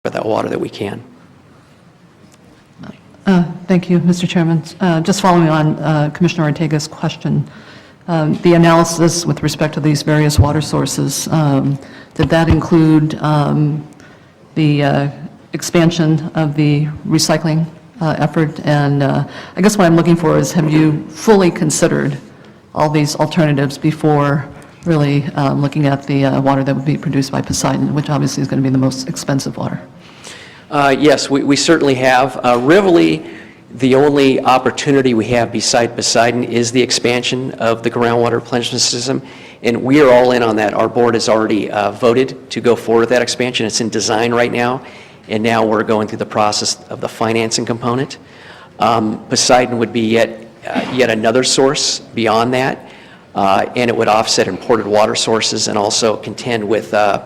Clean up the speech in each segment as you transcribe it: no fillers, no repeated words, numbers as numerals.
for that water that we can. Thank you, Mr. Chairman. Just following on Commissioner Ortega's question, the analysis with respect to these various water sources, did that include the expansion of the recycling effort? And I guess what I'm looking for is, have you fully considered all these alternatives before really looking at the water that would be produced by Poseidon, which obviously is going to be the most expensive water? Yes, we certainly have. Really, the only opportunity we have beside Poseidon is the expansion of the groundwater replenishment system, and we are all in on that. Our board has already voted to go forward with that expansion. It's in design right now, and now we're going through the process of the financing component. Poseidon would be yet another source beyond that, and it would offset imported water sources and also contend with the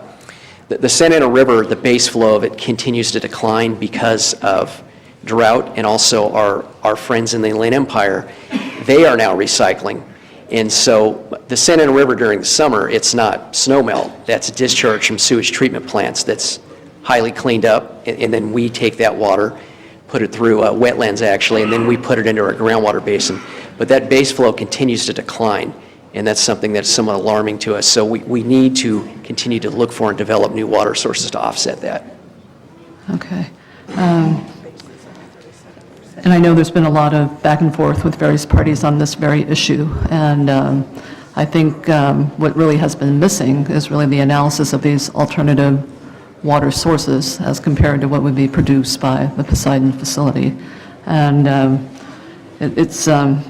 Santa Ana River. The base flow of it continues to decline because of drought, and also our friends in the Inland Empire, they are now recycling. And so the Santa Ana River during the summer, it's not snowmelt, that's discharge from sewage treatment plants that's highly cleaned up, and then we take that water, put it through wetlands actually, and then we put it into our groundwater basin. But that base flow continues to decline, and that's something that's somewhat alarming to us. So we need to continue to look for and develop new water sources to offset that. Okay. And I know there's been a lot of back and forth with various parties on this very issue, and I think what really has been missing is really the analysis of these alternative water sources as compared to what would be produced by the Poseidon facility. And it's a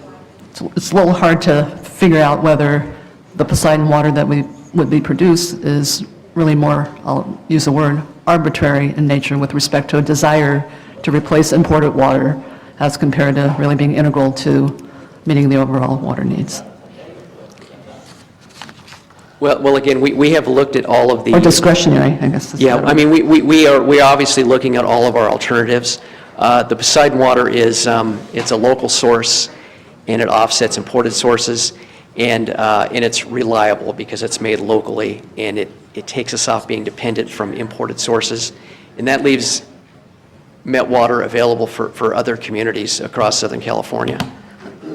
little hard to figure out whether the Poseidon water that would be produced is really more, I'll use the word, arbitrary in nature with respect to a desire to replace imported water as compared to really being integral to meeting the overall water needs. Well, again, we have looked at all of the... Or discretionary, I guess. Yeah, I mean, we are obviously looking at all of our alternatives. The Poseidon water is, it's a local source, and it offsets imported sources, and it's reliable because it's made locally, and it takes us off being dependent from imported sources, and that leaves met water available for other communities across Southern California.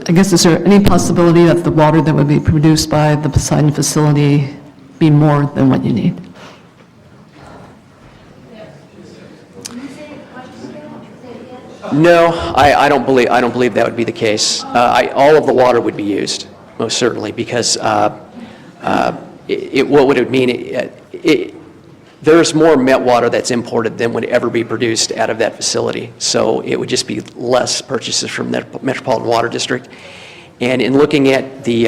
I guess, is there any possibility that the water that would be produced by the Poseidon facility be more than what you need? No, I don't believe that would be the case. All of the water would be used, most certainly, because what would it mean? There's more met water that's imported than would ever be produced out of that facility. So it would just be less purchases from the Metropolitan Water District. And in looking at the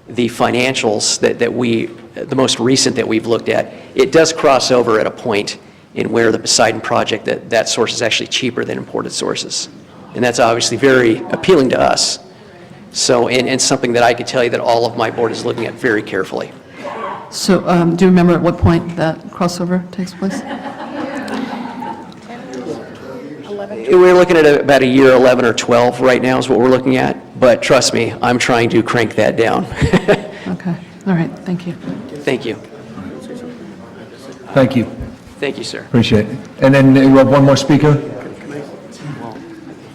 financials the most recent that we've looked at, it does cross over at a point in where the Poseidon project, that source is actually cheaper than imported sources. And that's obviously very appealing to us. So, and something that I can tell you that all of my board is looking at very carefully. So do you remember at what point that crossover takes place? We're looking at about a year 11 or 12 right now is what we're looking at. But trust me, I'm trying to crank that down. Okay. All right. Thank you. Thank you. Thank you. Thank you, sir. Appreciate it. And then you have one more speaker?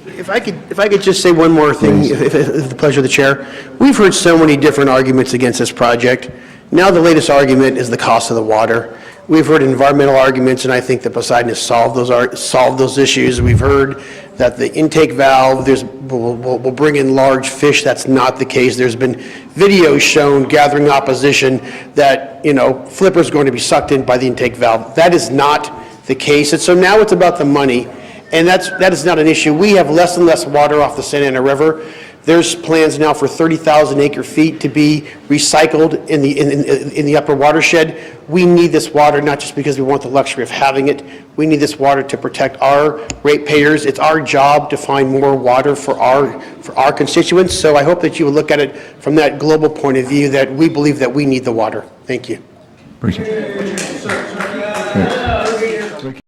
If I could just say one more thing, if the pleasure of the chair. We've heard so many different arguments against this project. Now the latest argument is the cost of the water. We've heard environmental arguments, and I think that Poseidon has solved those issues. We've heard that the intake valve will bring in large fish. That's not the case. There's been videos shown gathering opposition that, flippers going to be sucked in by the intake valve. That is not the case. And so now it's about the money, and that is not an issue. We have less and less water off the Santa Ana River. There's plans now for 30,000 acre feet to be recycled in the upper watershed. We need this water not just because we want the luxury of having it. We need this water to protect our ratepayers. It's our job to find more water for our constituents. So I hope that you will look at it from that global point of view, that we believe that we need the water. Thank you. Appreciate it.